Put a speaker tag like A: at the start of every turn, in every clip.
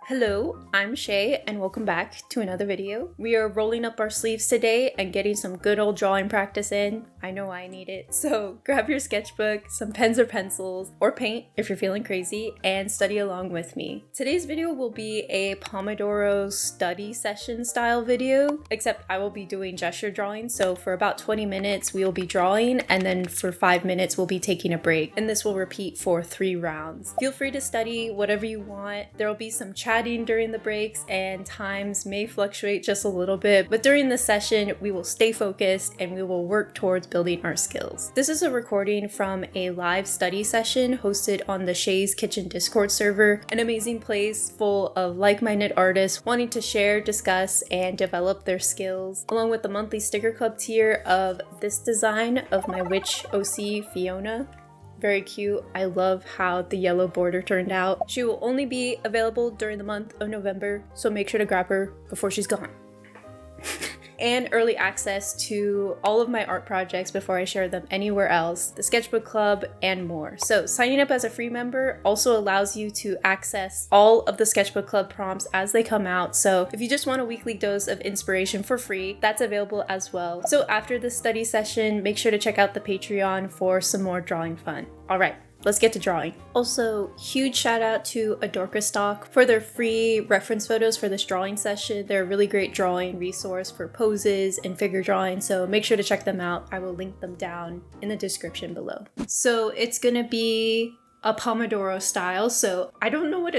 A: Hello, I'm Shay and welcome back to another video. We are rolling up our sleeves today and getting some good old drawing practice in. I know I need it, so grab your sketchbook, some pens or pencils, or paint if you're feeling crazy, and study along with me. Today's video will be a Pomodoro study session style video, except I will be doing gesture drawing, so for about 20 minutes we will be drawing, and then for 5 minutes we'll be taking a break, and this will repeat for 3 rounds. Feel free to study whatever you want. There will be some chatting during the breaks and times may fluctuate just a little bit, but during the session we will stay focused and we will work towards building our skills. This is a recording from a live study session hosted on the Shay's Kitchen Discord server, an amazing place full of like-minded artists wanting to share, discuss, and develop their skills, along with the monthly sticker club tier of this design of my witch OC Fiona. Very cute. I love how the yellow border turned out. She will only be available during the month of November, so make sure to grab her before she's gone. And early access to all of my art projects before I share them anywhere else, the sketchbook club, and more. So signing up as a free member also allows you to access all of the sketchbook club prompts as they come out. So if you just want a weekly dose of inspiration for free, that's available as well. So after the study session, make sure to check out the Patreon for some more drawing fun. All right. Let's get to drawing. Also, huge shout out to Adorka Stock for their free reference photos for this drawing session. They're a really great drawing resource for poses and figure drawing, so make sure to check them out. I will link them down in the description below. So it's gonna be a Pomodoro style, so I don't know what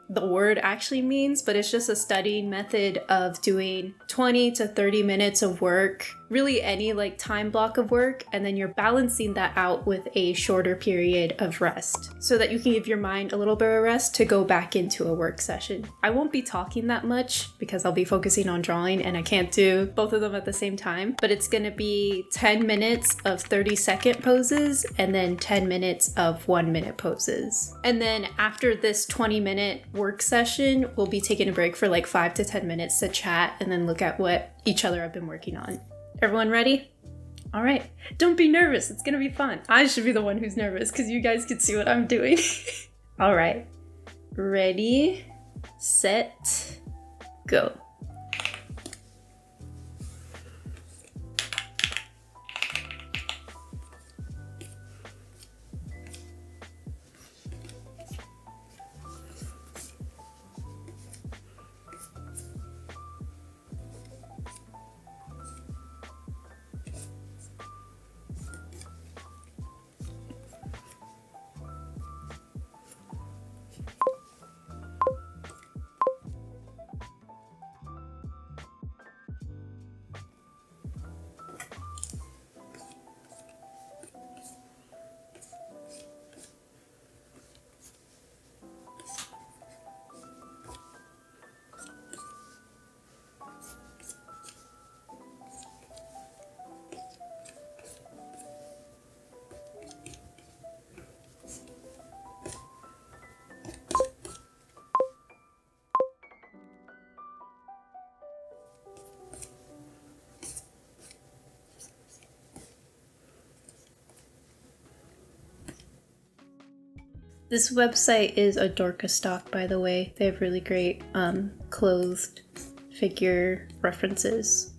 A: the word actually means, but it's just a studying method of doing 20 to 30 minutes of work, really any time block of work, and then you're balancing that out with a shorter period of rest so that you can give your mind a little bit of rest to go back into a work session. I won't be talking that much because I'll be focusing on drawing and I can't do both of them at the same time, but it's gonna be 10 minutes of 30-second poses and then 10 minutes of 1-minute poses. And then after this 20-minute work session, we'll be taking a break for 5 to 10 minutes to chat and then look at what each other have been working on. Everyone ready? All right. Don't be nervous. It's gonna be fun. I should be the one who's nervous because you guys can see what I'm doing. All right. Ready, set, go. This website is Adorka Stock, by the way. They have really great clothed figure references.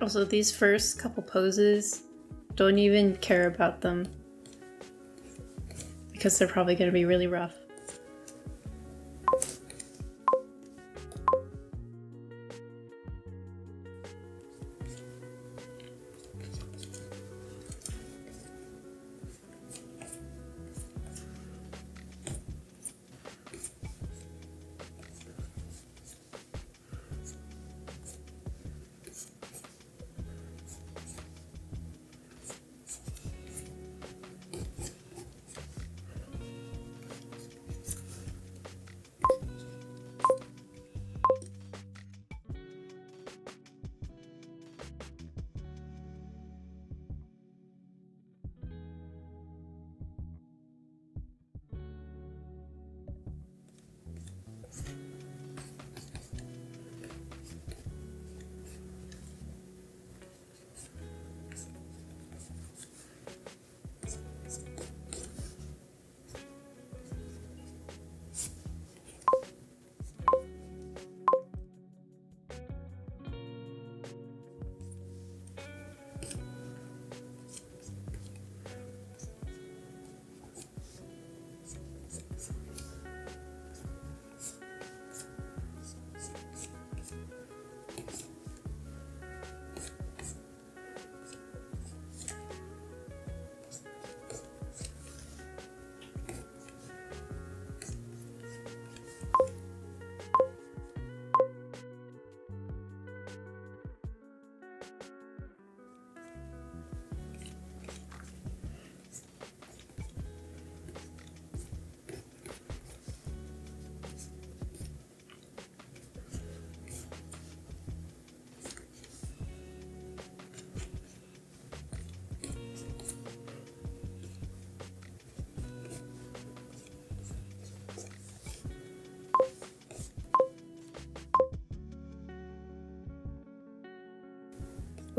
A: Also, these first couple poses, don't even care about them because they're probably going to be really rough.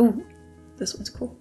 A: Ooh, this one's cool.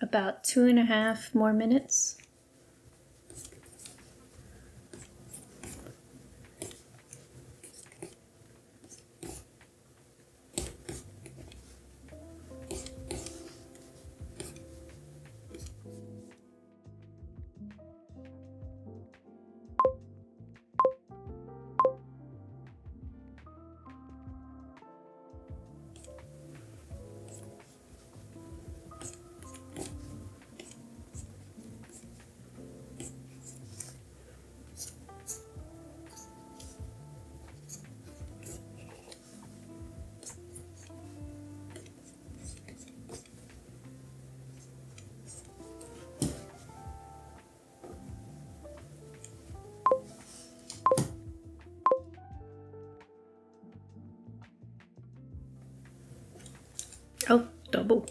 A: About 2.5 more minutes. Oh, double.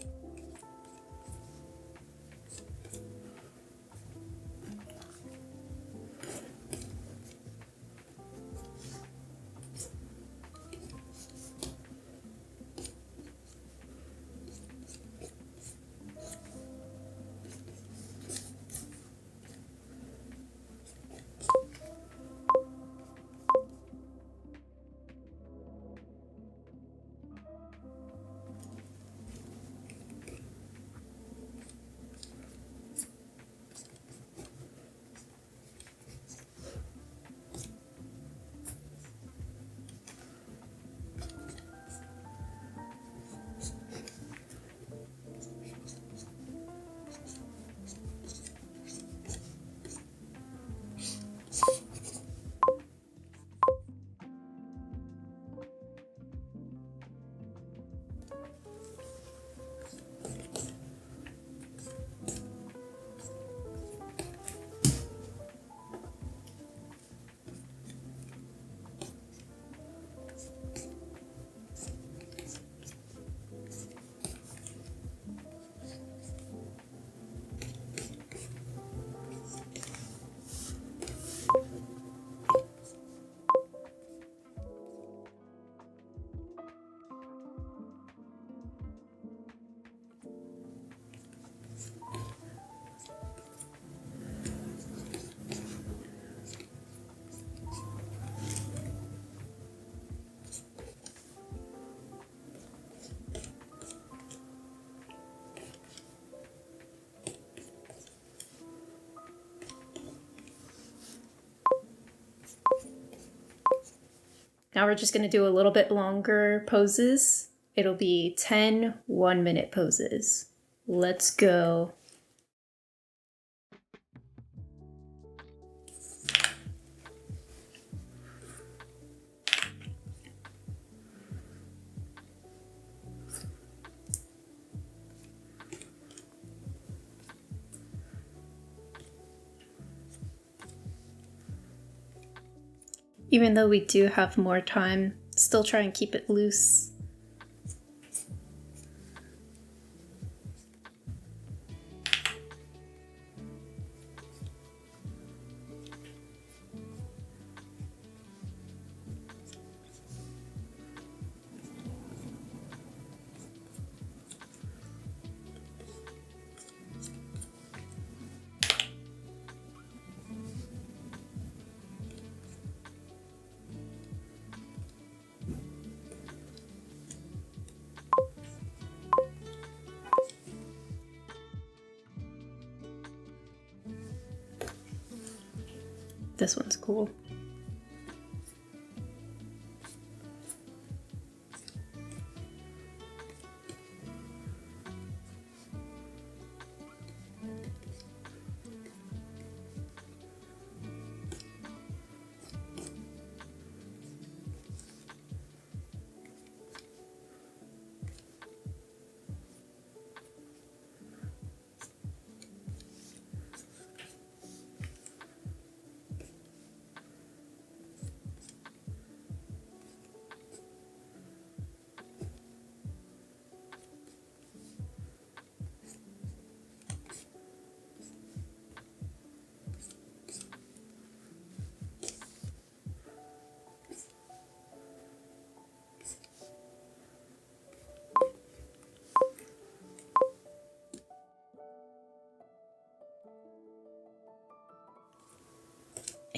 A: Now we're just going to do a little bit longer poses. It'll be 10 1-minute poses. Let's go. Even though we do have more time, still try and keep it loose. This one's cool.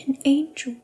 A: An angel.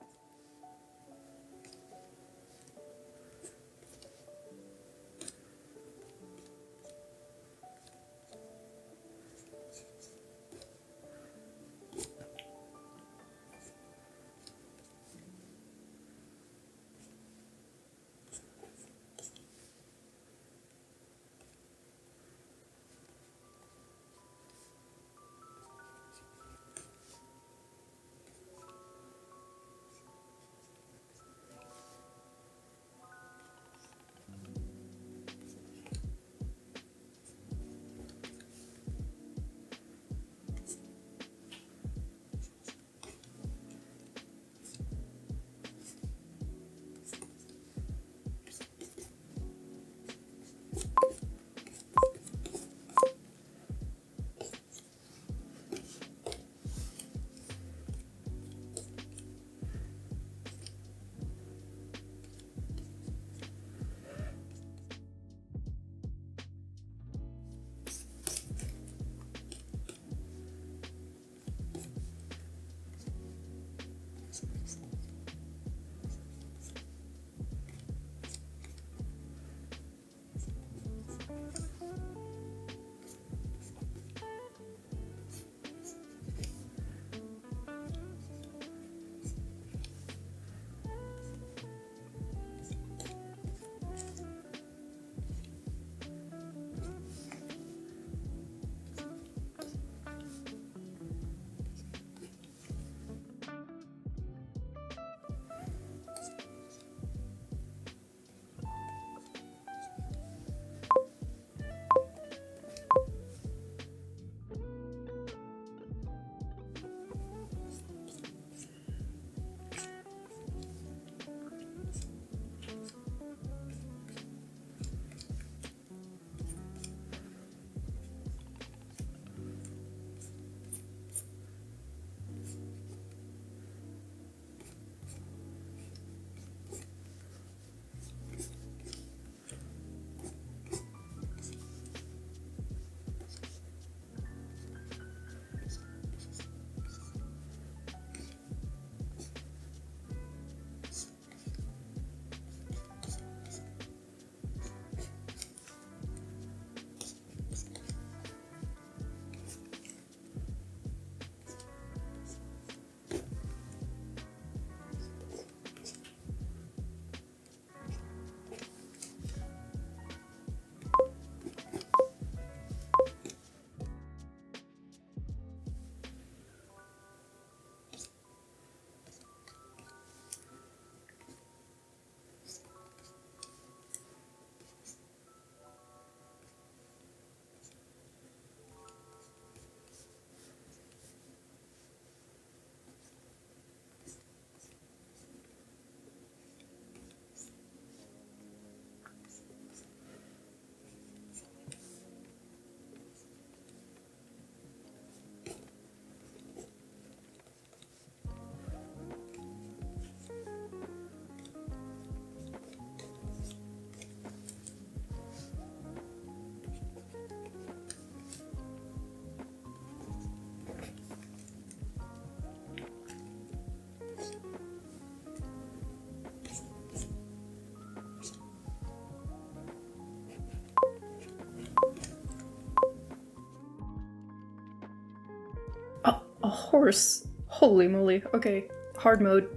A: horse. Holy moly. Okay, hard mode.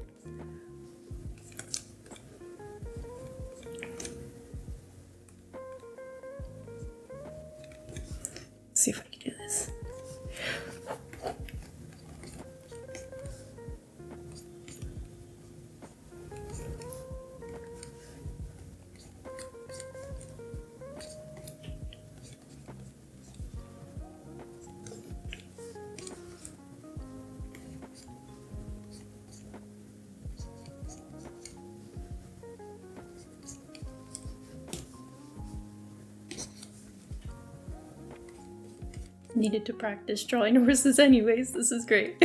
A: Let's see if I can do this. Needed to practice drawing horses anyways. This is great.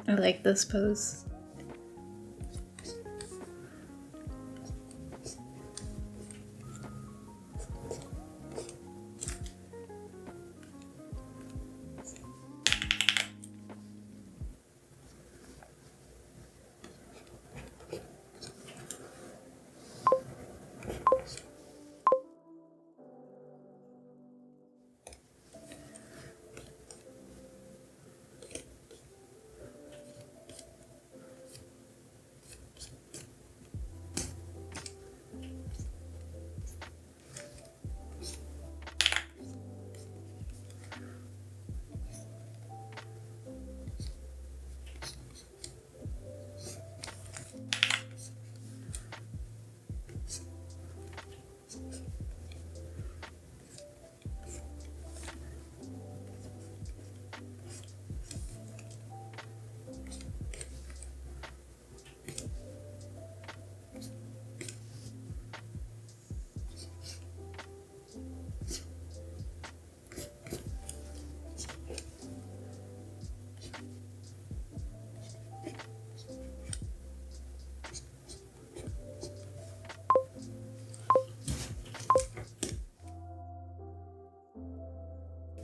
A: I like this pose.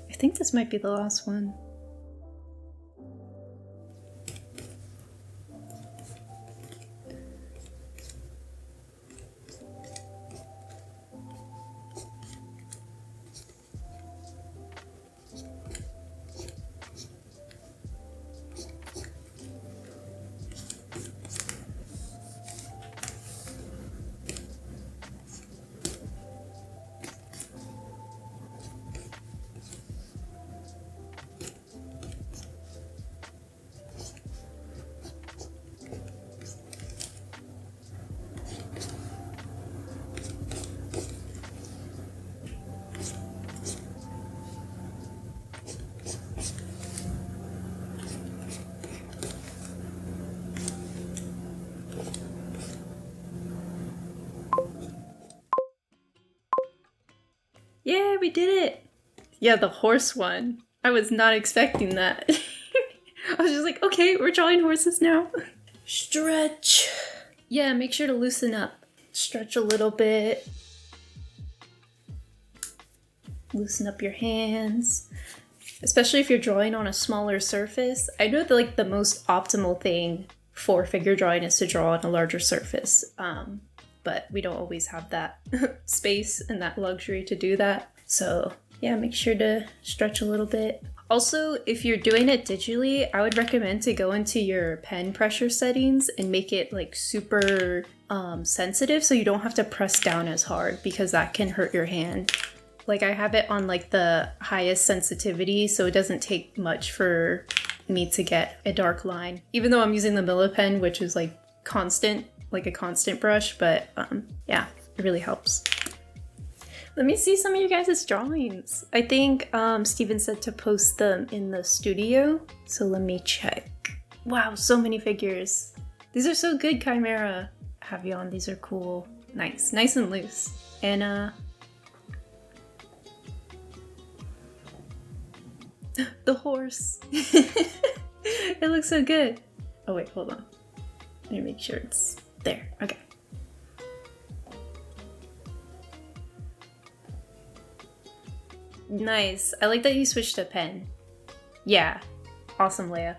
A: I think this might be the last one. Yeah, we did it! Yeah, the horse one. I was not expecting that. I was just like, okay, we're drawing horses now. Stretch. Yeah, make sure to loosen up. Stretch a little bit. Loosen up your hands. Especially if you're drawing on a smaller surface. I know that like the most optimal thing for figure drawing is to draw on a larger surface. But we don't always have that space and that luxury to do that. So yeah, make sure to stretch a little bit. Also, if you're doing it digitally, I would recommend to go into your pen pressure settings and make it like super sensitive so you don't have to press down as hard because that can hurt your hand. Like I have it on like the highest sensitivity so it doesn't take much for me to get a dark line. Even though I'm using the Milla pen, which is like constant, like a constant brush, but yeah, it really helps. Let me see some of you guys' drawings. I think Steven said to post them in the studio, so let me check. Wow, so many figures. These are so good, Chimera. Havion, these are cool. Nice, nice and loose. Anna. The horse. It looks so good. Oh wait, hold on. Let me make sure it's there. Okay. Nice. I like that you switched to pen. Yeah. Awesome, Leia.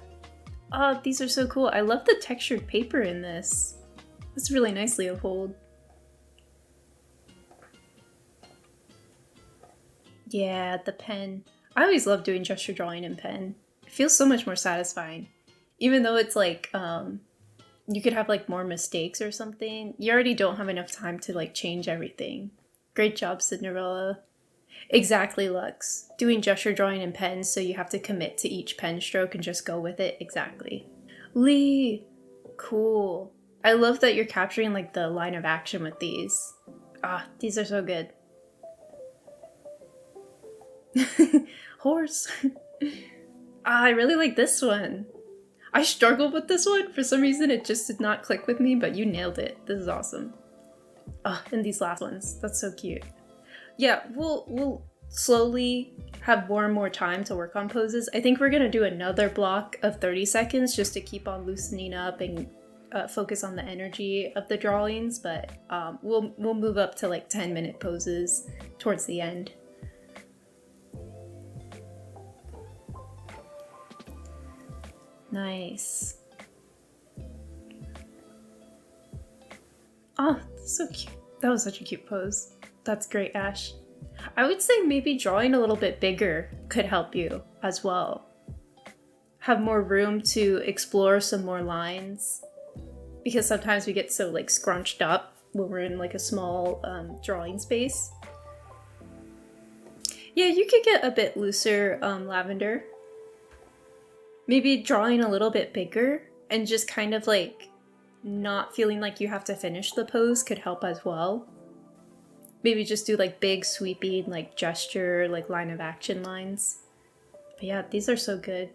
A: Oh, these are so cool. I love the textured paper in this. It's really nice, Leopold. Yeah, the pen. I always love doing gesture drawing in pen. It feels so much more satisfying. Even though it's like, you could have like more mistakes or something. You already don't have enough time to like change everything. Great job, Cinderella. Exactly, Lux. Doing gesture drawing in pen, so you have to commit to each pen stroke and just go with it. Exactly. Lee! Cool. I love that you're capturing like the line of action with these. Ah, these are so good. Horse. Ah, I really like this one. I struggled with this one. For some reason, it just did not click with me, but you nailed it. This is awesome. Ah, and these last ones. That's so cute. Yeah, we'll slowly have more and more time to work on poses. I think we're gonna do another block of 30 seconds just to keep on loosening up and focus on the energy of the drawings, but we'll move up to like 10-minute poses towards the end. Nice. Oh, so cute. That was such a cute pose. That's great, Ash. I would say maybe drawing a little bit bigger could help you as well. Have more room to explore some more lines. Because sometimes we get so like scrunched up when we're in like a small drawing space. Yeah, you could get a bit looser, Lavender. Maybe drawing a little bit bigger and just kind of like not feeling like you have to finish the pose could help as well. Maybe just do like big sweeping like gesture, like line of action lines. But yeah, these are so good.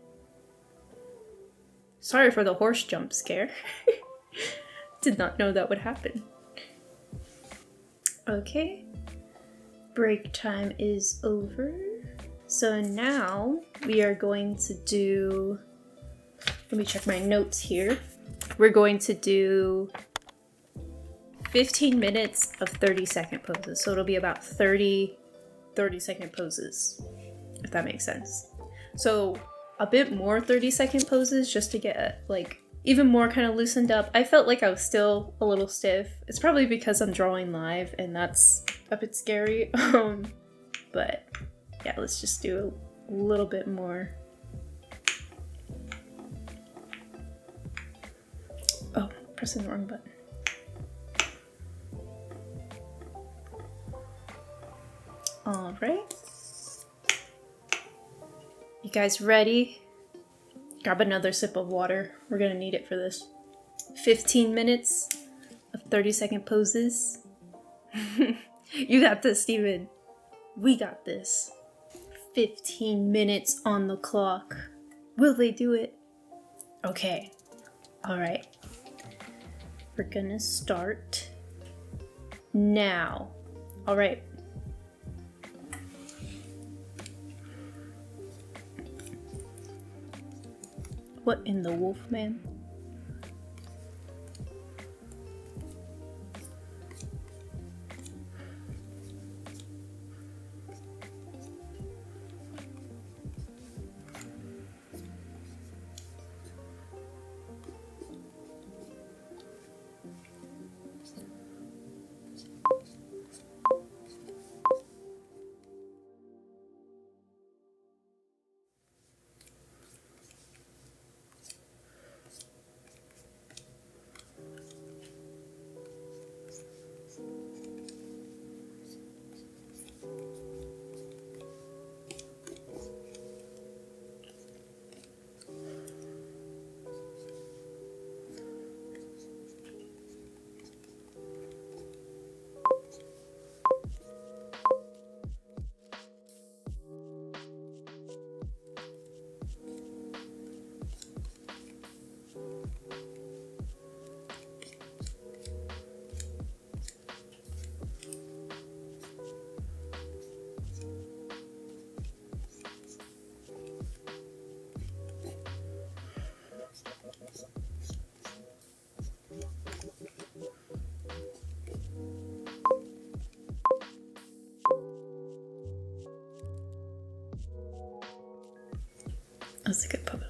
A: Sorry for the horse jump scare. Did not know that would happen. Okay. Break time is over. So now we are going to do, let me check my notes here. We're going to do 15 minutes of 30-second poses. So it'll be about 30-second poses, if that makes sense. So a bit more 30-second poses just to get like even more kind of loosened up. I felt like I was still a little stiff. It's probably because I'm drawing live and that's a bit scary. But yeah, let's just do a little bit more. Oh, pressing the wrong button. All right. You guys ready? Grab another sip of water. We're gonna need it for this. 15 minutes of 30-second poses. You got this, Steven. We got this. 15 minutes on the clock. Will they do it? Okay. All right. We're gonna start now. All right. What in the wolf, man? That's a good puppet.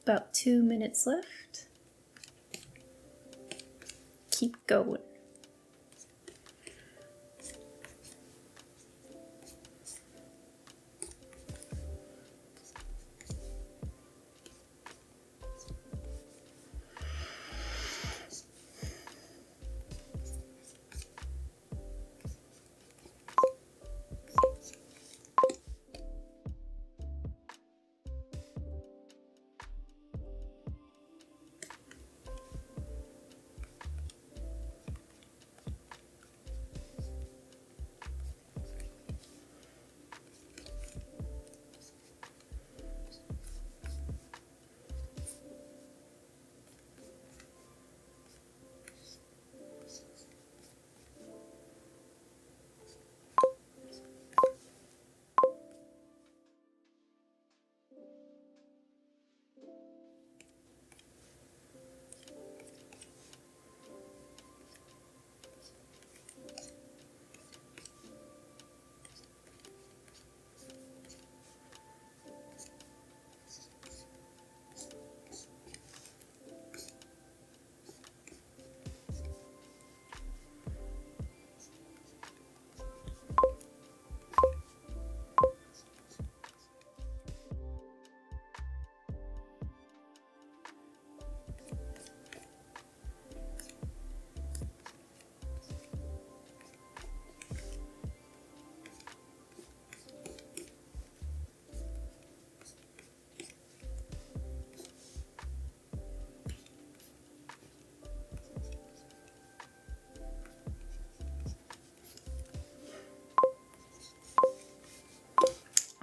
A: About 2 minutes left. Keep going.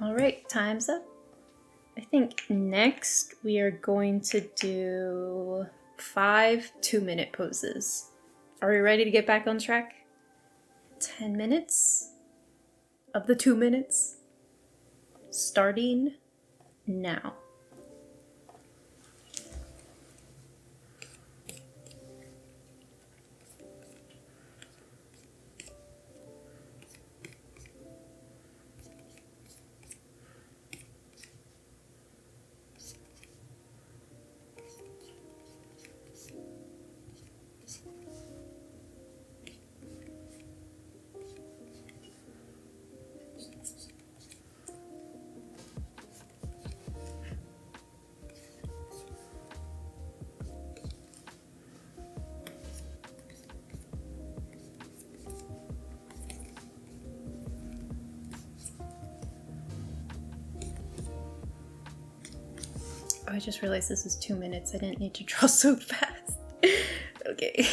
A: All right, time's up. I think next we are going to do 5 2-minute poses. Are we ready to get back on track? 10 minutes of the 2 minutes starting now. Oh, I just realized this is 2 minutes. I didn't need to draw so fast. Okay.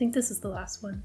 A: think this is the last one.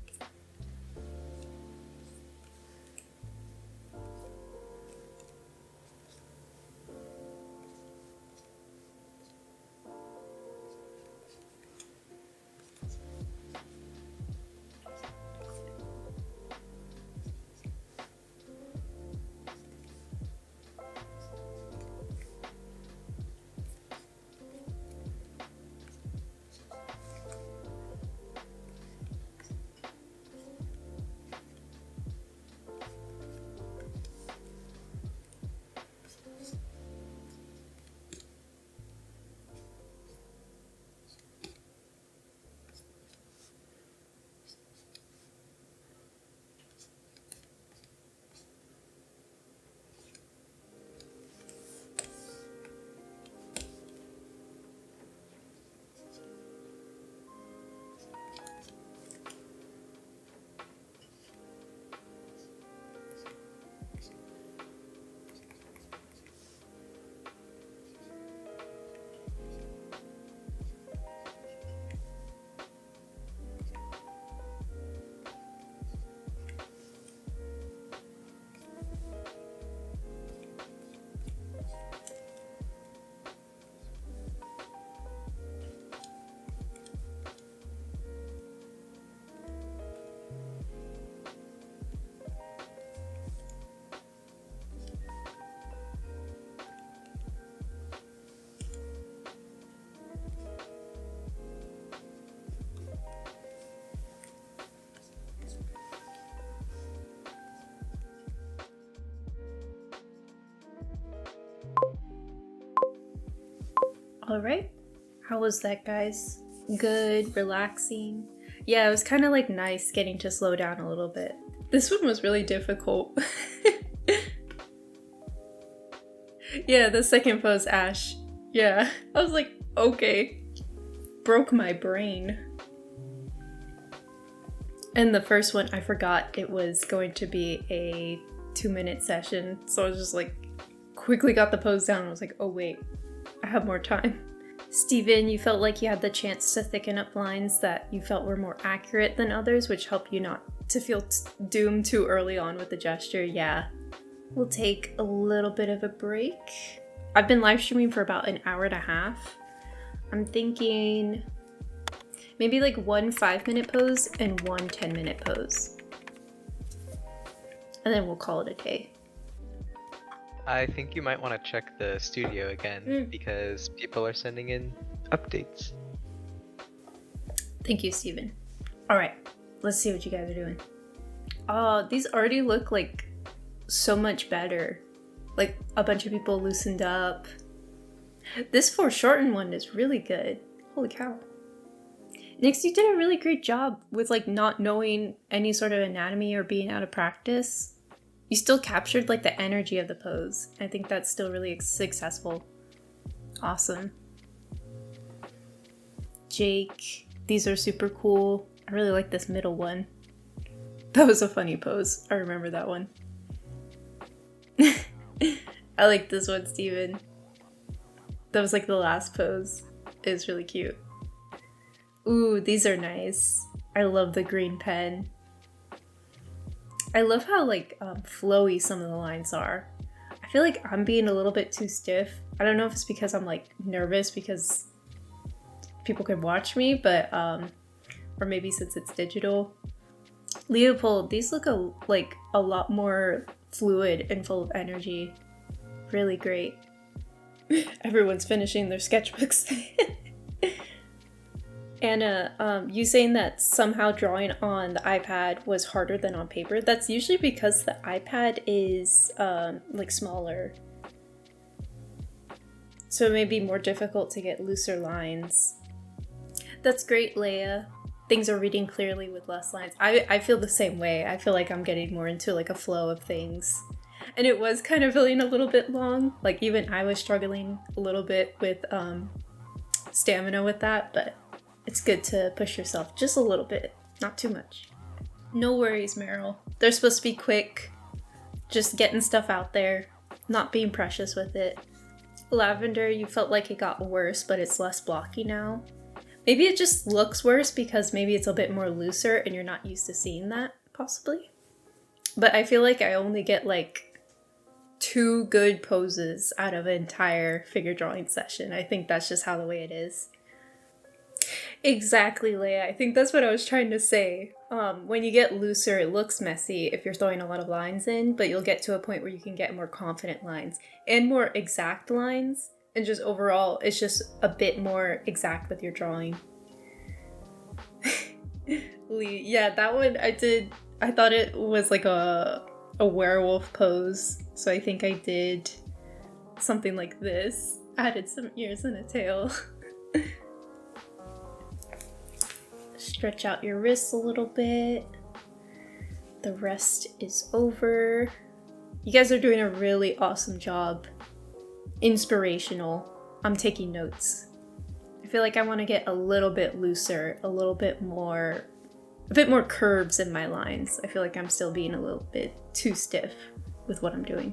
A: All right, how was that, guys? Good, relaxing. Yeah, it was kind of like nice getting to slow down a little bit. This one was really difficult. Yeah, the second pose, Ash. Yeah, I was like, okay. Broke my brain. And the first one, I forgot it was going to be a 2-minute session. So I was just like, quickly got the pose down and I was like, oh wait, I have more time. Steven, you felt like you had the chance to thicken up lines that you felt were more accurate than others, which helped you not to feel doomed too early on with the gesture. Yeah. We'll take a little bit of a break. I've been live streaming for about an hour and a half. I'm thinking maybe like one 5-minute pose and one 10-minute pose. And then we'll call it a day.
B: I think you might want to check the studio again because people are sending in updates.
A: Thank you, Steven. All right, let's see what you guys are doing. Oh, these already look like so much better. Like a bunch of people loosened up. This foreshortened one is really good. Holy cow. Nix, you did a really great job with like not knowing any sort of anatomy or being out of practice. You still captured like the energy of the pose. I think that's still really successful. Awesome. Jake, these are super cool. I really like this middle one. That was a funny pose. I remember that one. I like this one, Steven. That was like the last pose. It was really cute. Ooh, these are nice. I love the green pen. I love how like flowy some of the lines are. I feel like I'm being a little bit too stiff. I don't know if it's because I'm like nervous because people can watch me, but or maybe since it's digital. Leopold, these look like a lot more fluid and full of energy. Really great. Everyone's finishing their sketchbooks. Anna, you saying that somehow drawing on the iPad was harder than on paper? That's usually because the iPad is like smaller. So it may be more difficult to get looser lines. That's great, Leia. Things are reading clearly with less lines. I feel the same way. I feel like I'm getting more into like a flow of things. And it was kind of feeling a little bit long. Like even I was struggling a little bit with stamina with that, but it's good to push yourself just a little bit, not too much. No worries, Meryl. They're supposed to be quick, just getting stuff out there, not being precious with it. Lavender, you felt like it got worse, but it's less blocky now. Maybe it just looks worse because maybe it's a bit more looser and you're not used to seeing that, possibly. But I feel like I only get like 2 good poses out of an entire figure drawing session. I think that's just how the way it is. Exactly, Leia. I think that's what I was trying to say. When you get looser, it looks messy if you're throwing a lot of lines in, but you'll get to a point where you can get more confident lines and more exact lines. And just overall, it's just a bit more exact with your drawing. Lee, yeah, that one I did. I thought it was like a werewolf pose, so I think I did something like this. Added some ears and a tail. Stretch out your wrists a little bit. The rest is over. You guys are doing a really awesome job. Inspirational. I'm taking notes. I feel like I want to get a little bit looser, a bit more curves in my lines. I feel like I'm still being a little bit too stiff with what I'm doing.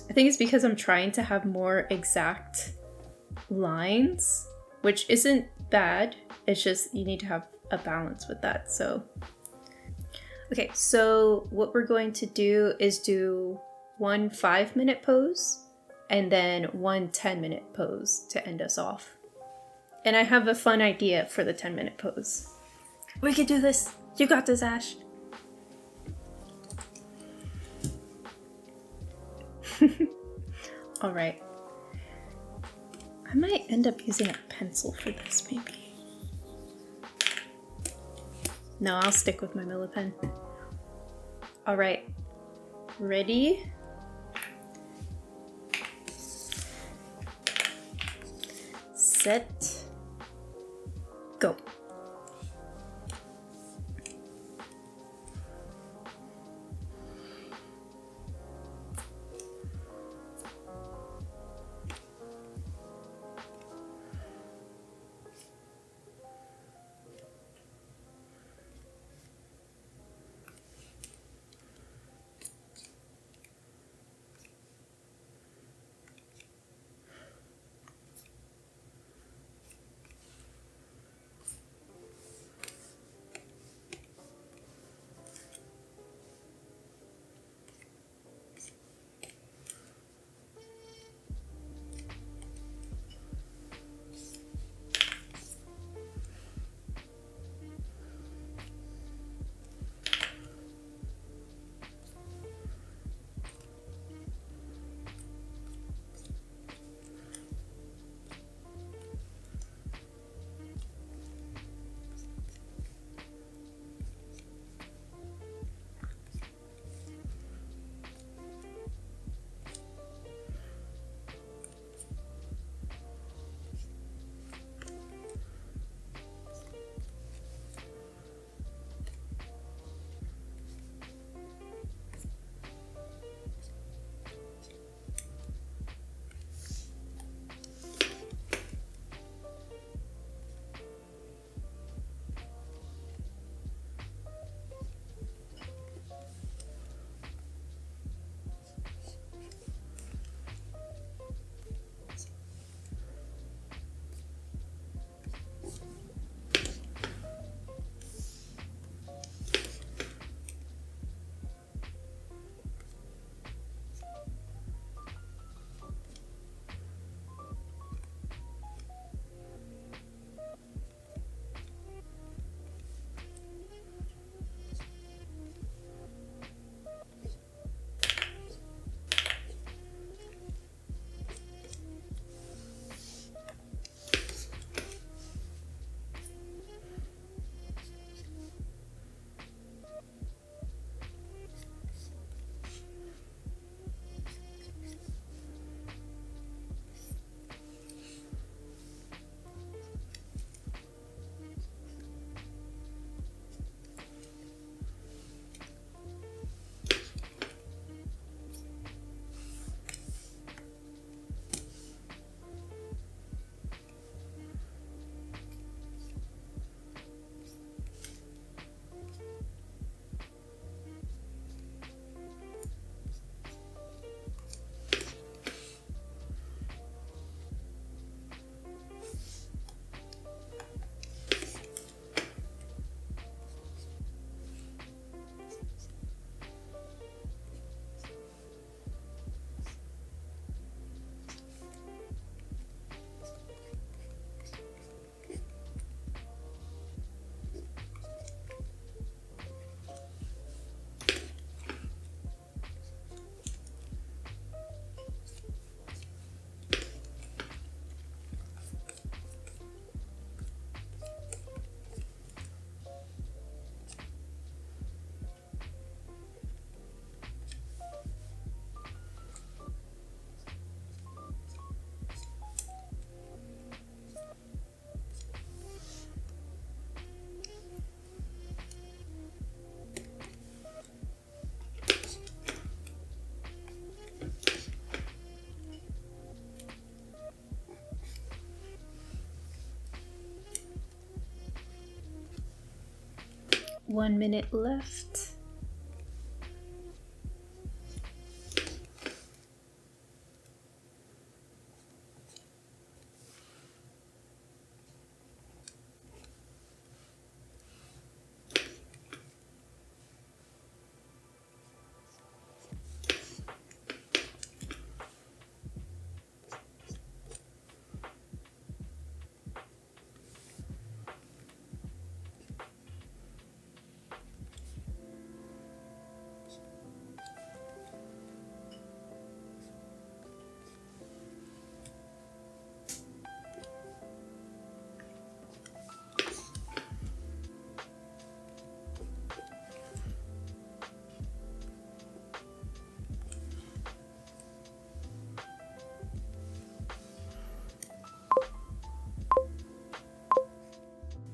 A: I think it's because I'm trying to have more exact lines, which isn't bad. It's just you need to have a balance with that. So, okay, so what we're going to do is do 1 5-minute pose and then 1 10-minute pose to end us off. And I have a fun idea for the 10-minute pose. We can do this. You got this, Ash. All right. I might end up using a pencil for this, maybe. No, I'll stick with my Millipen. All right. Ready? Set. Go. 1 minute left.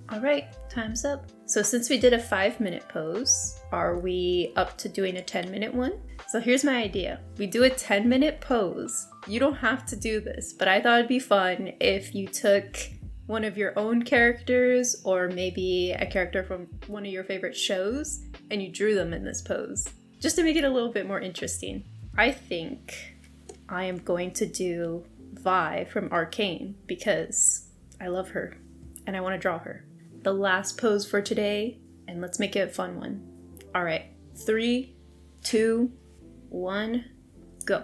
A: All right, time's up. So since we did a 5-minute pose, are we up to doing a 10-minute one? So here's my idea. We do a 10-minute pose. You don't have to do this, but I thought it'd be fun if you took one of your own characters or maybe a character from one of your favorite shows and you drew them in this pose, just to make it a little bit more interesting. I think I am going to do Vi from Arcane because I love her and I want to draw her. The last pose for today, and let's make it a fun one. All right, 3, 2, 1, go.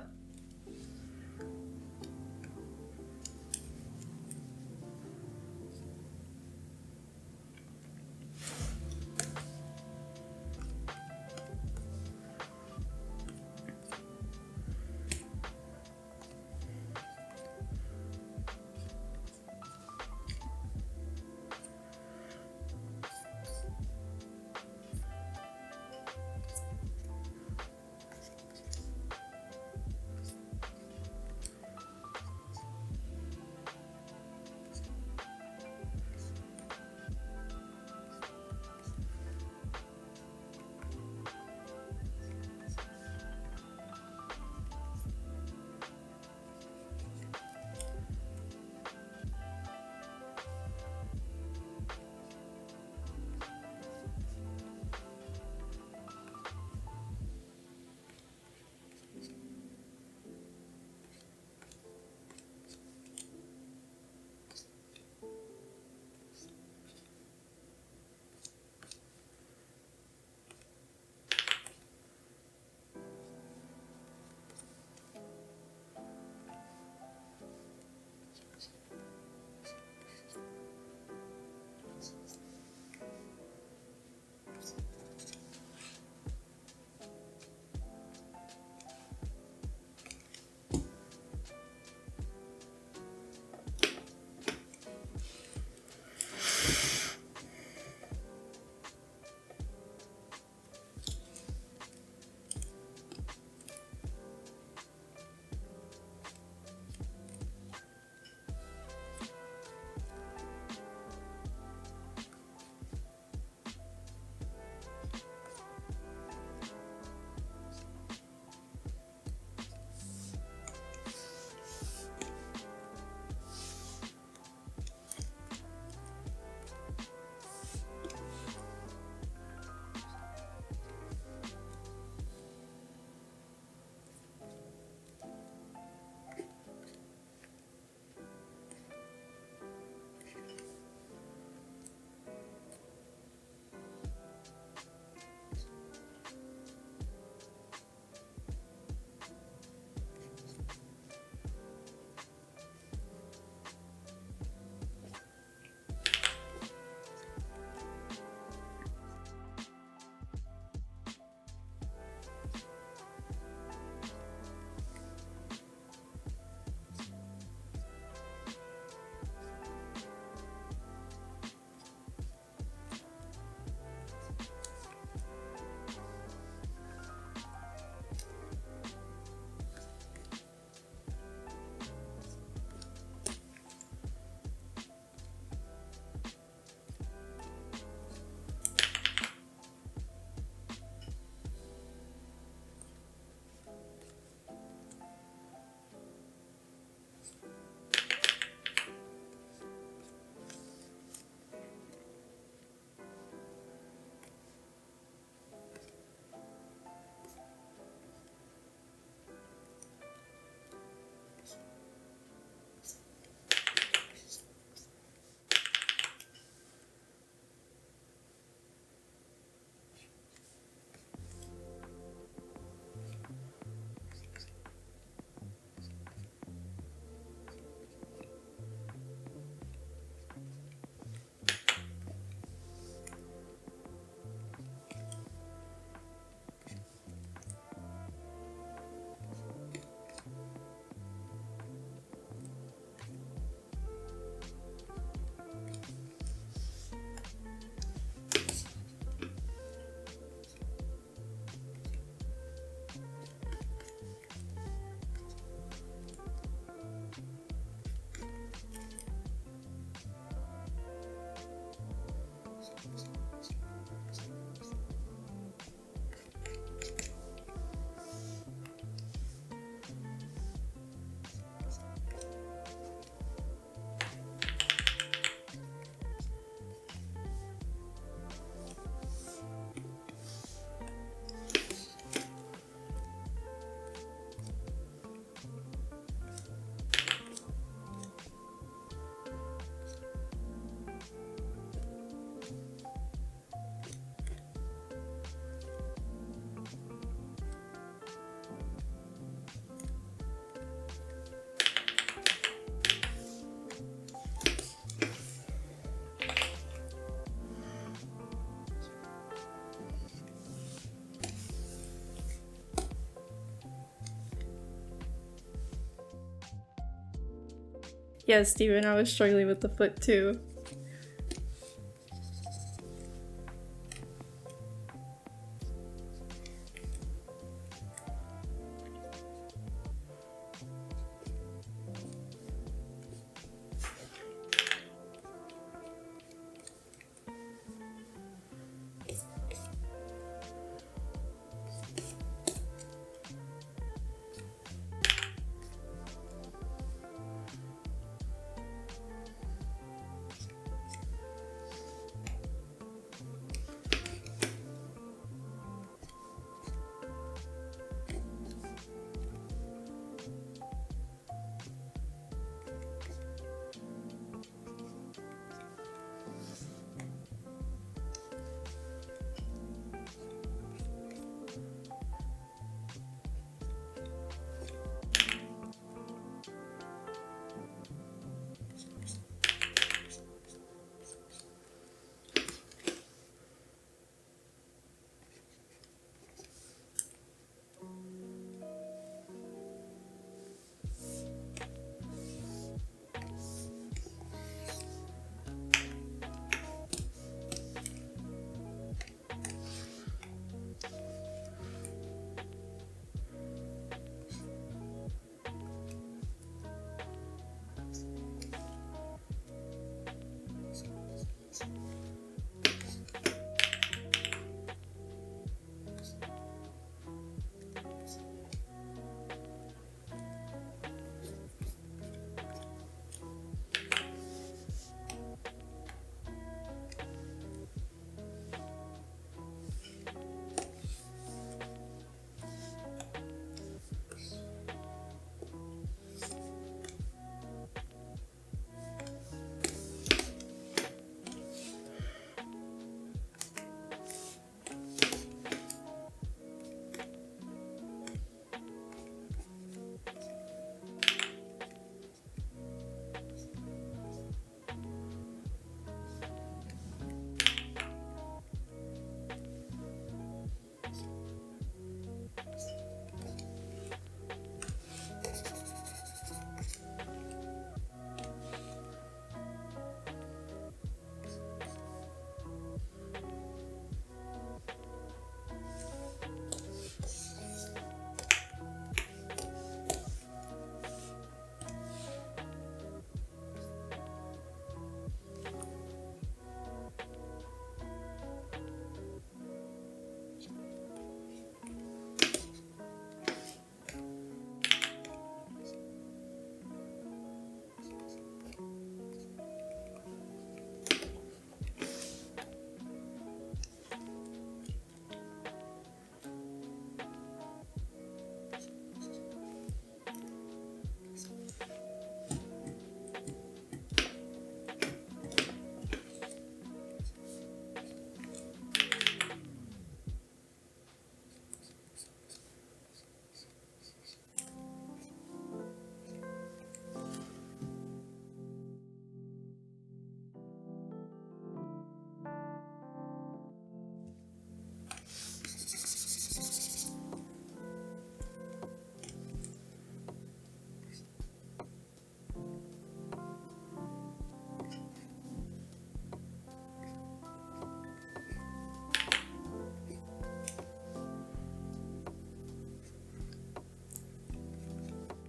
A: Yeah, Steven, I was struggling with the foot too.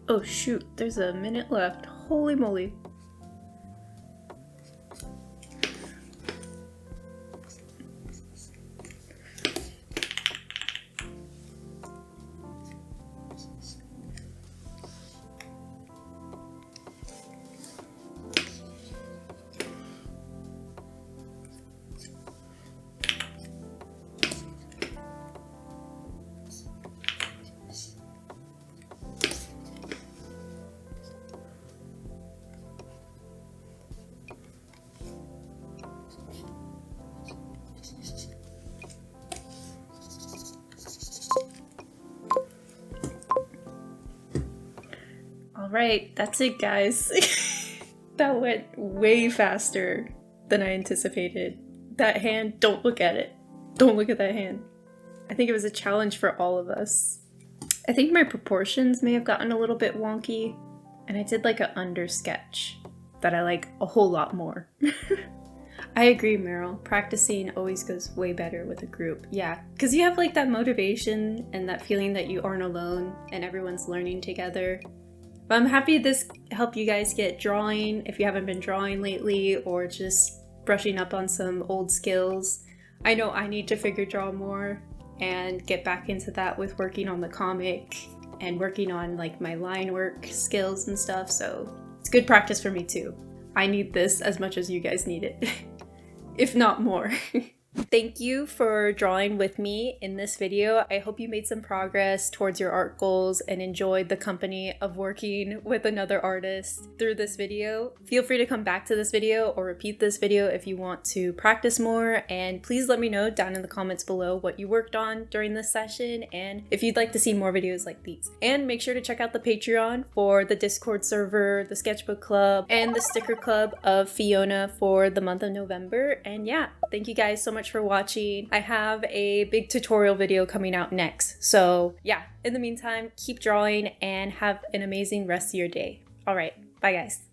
A: Oh shoot, there's a minute left. Holy moly. Alright, that's it guys. That went way faster than I anticipated. That hand, don't look at it. Don't look at that hand. I think it was a challenge for all of us. I think my proportions may have gotten a little bit wonky, and I did like an under sketch. that I like a whole lot more. I agree, Meryl. Practicing always goes way better with a group. Yeah, because you have like that motivation and that feeling that you aren't alone and everyone's learning together. But I'm happy this helped you guys get drawing if you haven't been drawing lately, or just brushing up on some old skills. I know I need to figure draw more and get back into that with working on the comic and working on like my line work skills and stuff, so it's good practice for me too. I need this as much as you guys need it, if not more. Thank you for drawing with me in this video. I hope you made some progress towards your art goals and enjoyed the company of working with another artist through this video. Feel free to come back to this video or repeat this video if you want to practice more, and please let me know down in the comments below what you worked on during this session and if you'd like to see more videos like these. And make sure to check out the Patreon for the Discord server, the sketchbook club, and the sticker club of Fiona for the month of November. And yeah, thank you guys so much for watching. I have a big tutorial video coming out next. So yeah, in the meantime, keep drawing and have an amazing rest of your day. All right, bye guys.